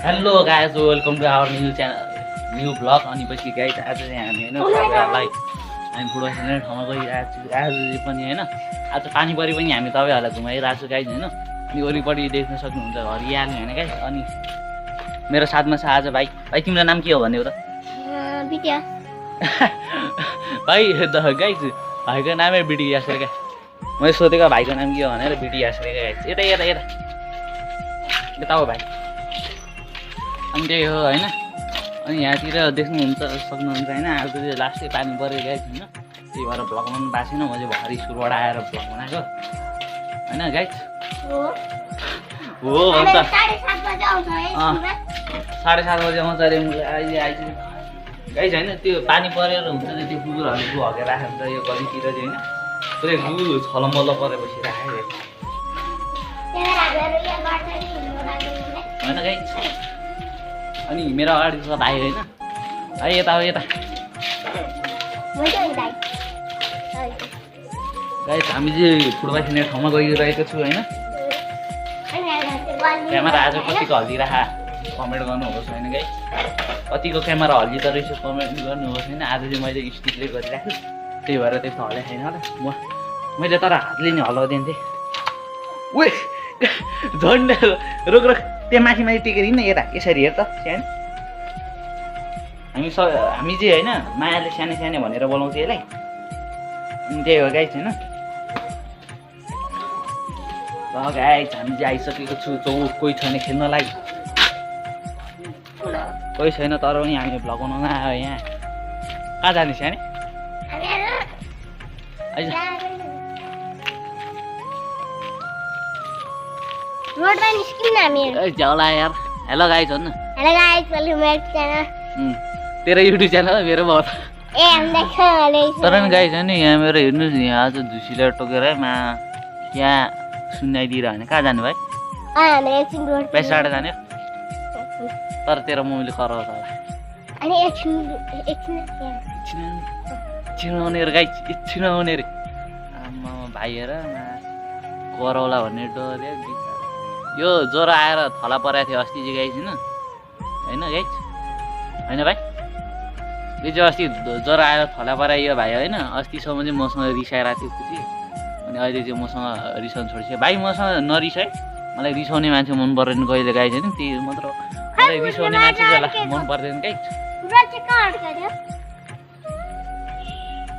Hello guys, welcome to our new blog. अनि पछि guys आज चाहिँ हामी होइन तपाईँहरूलाई हामी फुटबल खेल्ने ठाउँमा गइरहेको छु आज पनि होइन। आज पानी परे पनि हामी तपाईँहरूलाई घुमाइरहेको छु गाइस होइन। अनि वरिपरि देख्न सक्नुहुन्छ हरियाली होइन गाइस। अनि मेरो साथमा छ आज भाइ। भाइ तिम्रो नाम के हो भन्ने हो त? बिटिया। भाइ गाइस भाइको नामै बिटी यासरे क्या। मैले सोधेको भाइको नाम के हो भनेर बिटी यासरे क्या गाइस। यता यता यता यता हो भाइ। अनि त्यही हो होइन। अनि यहाँतिर देख्नुहुन्छ सक्नुहुन्छ होइन। आज चाहिँ लास्टै पानी पऱ्यो गाइस होइन। त्यही भएर भ्लग बनाउनु पाएको छैन। म चाहिँ भर्खर स्कुलबाट आएर भ्लग बनाएको होइन गाइस। हो अन्त 7:30 बजे आउँछ है स्कुलमा। 7:30 बजे आउँछ अरे मैले अहिले आइज गाइस होइन। त्यो पानी परेर हुन्छ नि त्यो कुकुरहरू गु हगेर राखेको हुन्छ यो गलीतिर चाहिँ होइन। पुरै गु छलमल्ल परेपछि राखेको होइन गाइस। अनि मेरो अगाडि छ भाइ होइन। है यता हो यता गाइस। हामी चाहिँ फुटबल खेल्ने ठाउँमा गइरहेको छु होइन। क्यामेरा आज कतिको हल्लिरहेको कमेन्ट गर्नुहोस् होइन गाइस। कतिको क्यामेरा हल्लिँदो रहेछ कमेन्ट गर्नुहोस् होइन। आज चाहिँ मैले स्टिकले गरिराखेँ त्यही भएर त्यस्तो हल्ले छैन होला। मैले तर हातले नि हल्लाउँदैन थिएँ। उयो झन्डा रोक रोक त्यहाँ माथि माथि टेकेर हिँड्न यता यसरी हेर त सानो। हामी चाहिँ होइन मायाले सानो सानो भनेर बोलाउँछ यसलाई। अनि त्यही हो गाइस होइन। ल गाइस हामी चाहिँ आइसकेको छु चौक। कोही छैन खेल्नलाई, कोही छैन तर पनि हामी भ्लग बनाउन आयो यहाँ। कहाँ जाने सानो? रोडमा निस्किन्न हामी। झ्याउला यार। हेलो गाइस भन्नु। Hello guys, welcome back to channel. तेरो युट्युब च्यानल मेरो बहुत। ए हामी देख्छ तर नि गाइस होइन यहाँ मेरो हेर्नुहोस् नि आज झुसीले टोकेर यहाँ सुनाइदिएर होइन। कहाँ जानु भाइ? हामी एकछिन रोड पैसाबाट जाने तर तेरो मम्मीले कराउँछ होला। अनि एकछिन आउने रे गाइस, एकछिन आउने रे। आमा भाइ हेर कराउला भन्ने डर यो ज्वरो आएर थला परेको थियो अस्ति चाहिँ गाइस होइन गाइस होइन भाइ। यो चाहिँ अस्ति ज्वरो आएर थला परायो भाइ होइन। अस्तिसम्म चाहिँ मसँग रिसाइरहेको थियो खुसी। अनि अहिले चाहिँ मसँग रिसाउनु छोडिसक्यो भाइ। मसँग नरिसाइ, मलाई रिसाउने मान्छे मन पर्दैन कहिले गाइस होइन। त्यही मात्र मलाई रिसाउने मान्छे चाहिँ मन पर्दैन गाइस।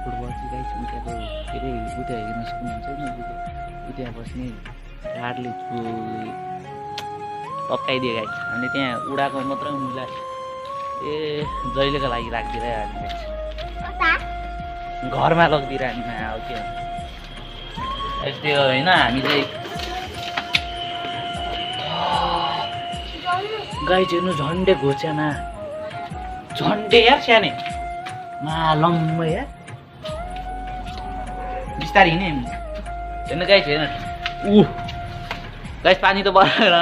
फुटबल चाहिँ गाइस उताको के अरे उता हेर्न सक्नुहुन्छ नि। उता बस्ने घाटले तप्काइदियो गाइस। हामीले त्यहाँ उडाको मात्रै मुला ए जहिलेको लागि राखिदिइरह्यो गाइस। घरमा लगिदिइरहने अब के यस्तै हो होइन। हामी चाहिँ गाइस हेर्नु झन्डे घोच्यामा झन्डे यार सानो लम्बै यार बिस्तारै हिँड्ने हेर्नु गाइस हेर्नु। गाइस पानी त बढेर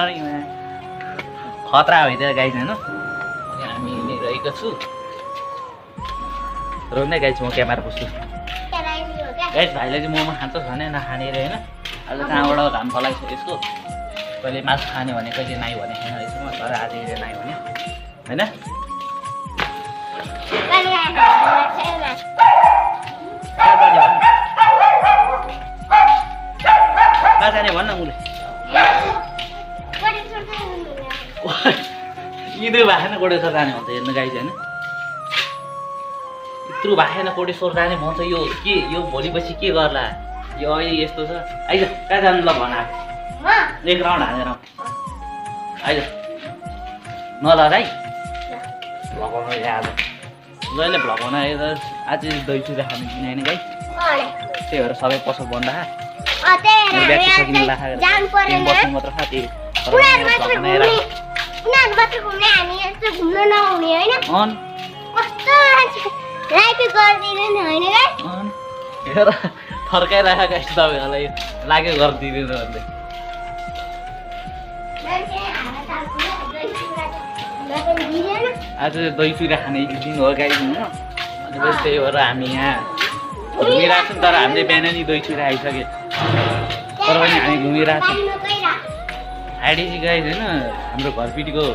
खतरा भइदियो गाइस होइन। हामी हिँडिरहेको छु रोक्दै गाइस। म क्यामेरा पुस्छु गाइस। भाइले चाहिँ मोमो खान्छ भने नखाने रे होइन। आज कहाँबाट घाम फलाइसक्यो यसको। कहिले मासु खाने भने कहिले नाइ भने छैन यसमा। तर आज नाइ भने होइन। कहाँ जाने भन्न उसले यित्रु भाएन कोटेश्वर जाने भन्छ हेर्नु गाइस होइन। यत्रो भाएन कोटेश्वर जाने भन्छ। यो के यो भोलिपछि के गर्ला यो अहिले यस्तो छ। आइज कहाँ जानु ल भन एक राउन्ड हानेर आइज नल भाइ भ्लगाउनु आज जहिले भ्लगाउन आज दही चुरा खानु किन होइन गाइस। त्यही भएर सबै पसल बन्द मात्र खा त्यही हेर थर्काइरहेको गाइस तपाईँहरूलाई लाग्यो गरिदिँदैन भन्दै। आज दही चुरा खाने दिन हो गाइस होइन। अनि त्यही भएर हामी यहाँ घुमिरहेको छौँ। तर हामीले बिहान नि दही चुरा आइसक्यो तर पनि हामी घुमिरहेको छौँ। आइडिजी गाइस होइन हाम्रो घरपिटीको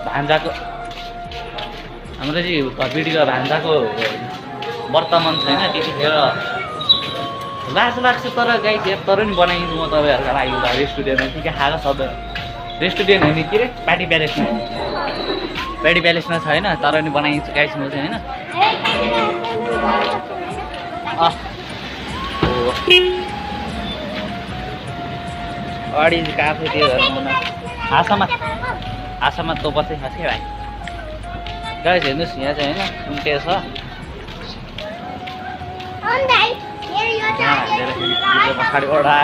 भान्जाको हाम्रो चाहिँ भिडियो भान्जाको वर्तमान छैन त्यतिखेर लाज लाग्छ तर गाई तर नि बनाइदिन्छु म तपाईँहरूको लागि रेस्टुरेन्टमा के खाएको सबै रेस्टुरेन्ट होइन के अरे पार्टी प्यालेसमा छैन तर नि बनाइदिन्छु गाई म चाहिँ होइन अगाडि काफे त्यो आशामा तँ बसेको छ क्या भाइ गाइस हेर्नुहोस् यहाँ चाहिँ होइन कुन के छ पछाडि ओडा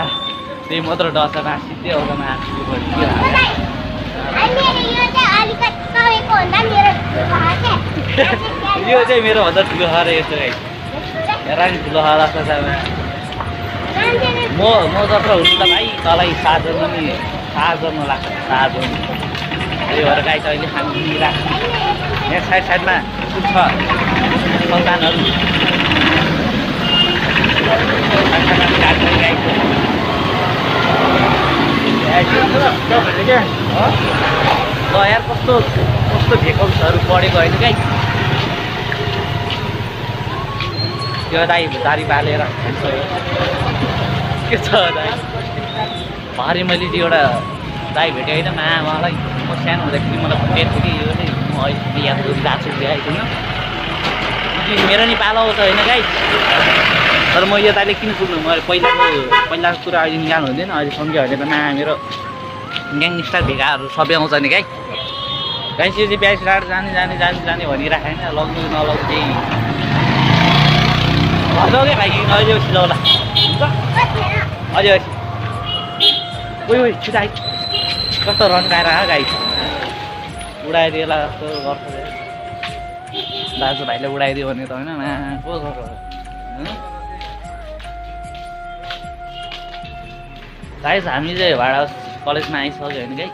त्यही मात्र डस मासि त्यो आउँदा मासु यो चाहिँ मेरो भन्दा ठुलो छ अरे यस्तो गाइस हेर नि ठुलो छ जस्तो छ म जत्र हुनु त भाइ तँलाई साजन लाग्छ साजन त्यही भएर गाई त अहिले खानु दिइरहेको यहाँ साइडमा कुन छ सन्तानहरू यार कस्तो भेकल्सहरू पढेको होइन गाई त्यो दाइ दारी बालेर के छ दाइ भरे मैले चाहिँ एउटा दाइ भेटेँ होइन मलाई म सानो हुँदाखेरि मलाई भेटेको थियो कि यो चाहिँ म अहिले याद गरिरहेको छु आइदिनु मेरो नि पालो छ होइन गाई तर म यो दाइले किन पुग्नु मैले पहिलाको कुरा अहिले निकाल्नु हुँदैन अहिले सम्झ्यो भने त मेरो ग्याङस्टार भेगाहरू सबै आउँछ नि गाई गाई यो चाहिँ प्यास राड जाने भनिरहेको होइन लग्नु नलग्नु केही भन्छौ क्या भाइ अहिले पछि जाउँला हुन्छ अहिले पछि ओइ छिटो आइ कस्तो रन्काएर गाई उडाइदिएला जस्तो गर्छ दाजुभाइले उडाइदियो भने त होइन को गर्छ गाइस हामी चाहिँ भाडा कलेजमा आइसक्यो होइन गाई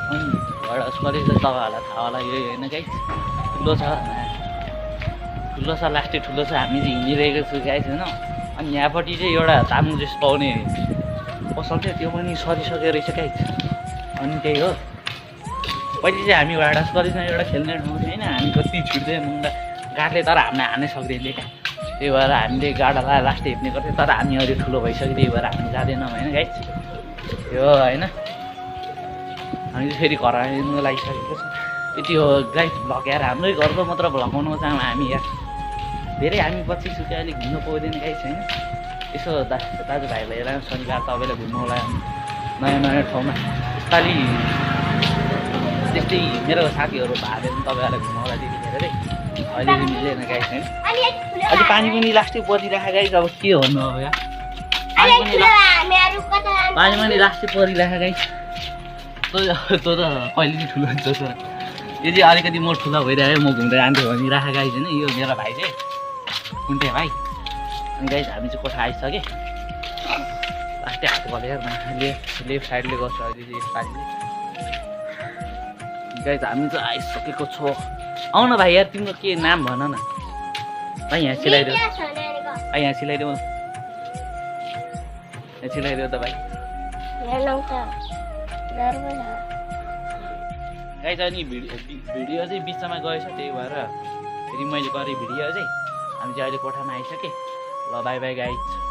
अनि भाडा कलेज त तपाईँहरूलाई थाहा होला यही होइन गाई ठुलो छ लास्टै ठुलो छ हामी चाहिँ हिँडिरहेको छु गाइस होइन अनि यहाँपट्टि चाहिँ एउटा तामाङ ड्रेस पाउने पसल थियो त्यो पनि सरिसक्यो रहेछ गाइस अनि त्यही हो पहिले चाहिँ हामी भाडा कलेजमा एउटा खेल्ने ठाउँ थियो होइन हामी कति छिट्दै मुन्डा गाडले तर हामीले हान्नै सक्दैनले क्या त्यही भएर हामीले गाडालाई लास्ट हेप्ने गर्थ्यौँ तर हामी अहिले ठुलो भइसक्यो त्यही भएर हामी जाँदैनौँ होइन गाइस यो होइन हामी चाहिँ फेरि घर आइनु लागिसकेको छ यति हो गाइस भ्लग यार हाम्रै घरको मात्र भ्लगाउनु चाहौँ हामी यार धेरै हामी पछि सुके अलिक घुम्नु पाउँदैन गाइस होइन यसो दाजुभाइलाई हेर शनिबार तपाईँलाई घुम्नु होला नयाँ ठाउँमा यसपालि त्यस्तै मेरो साथीहरू भाले तपाईँहरूलाई घुम्नु होला त्यतिखेर चाहिँ अहिले चाहिँ मिल्दैन गाइस होइन अहिले पानी पनि लास्टै परिरहेको गाइस अब के भन्नु अब यहाँ पानी पनि लास्टै परिरहेको गाइस तँ त कहिले पनि ठुलो हुन्छ सर यो चाहिँ अलिकति म ठुलो भइरहेको म घुम्दै जान्थेँ भनिरहेको गाइस होइन यो मेरो भाइ चाहिँ कुन्टे भाइ अनि गाइस हामी चाहिँ कोठा आइसक्यो लास्टै हात बलेर लेफ्ट साइडले गर्छ अहिले चाहिँ यसपालि गाइस हामी चाहिँ आइसकेको छौँ आउन भाइ यार तिम्रो के नाम भन न भाइ यहाँ सिलाइदेऊ यहाँ सिलाइदेऊ त भाइ गाइस अनि भिडियो चाहिँ बिचमा गएछ त्यही भएर फेरि मैले गरेँ भिडियो चाहिँ हामी चाहिँ अहिले कोठामा आइसकेँ ल बाई बाई गाइस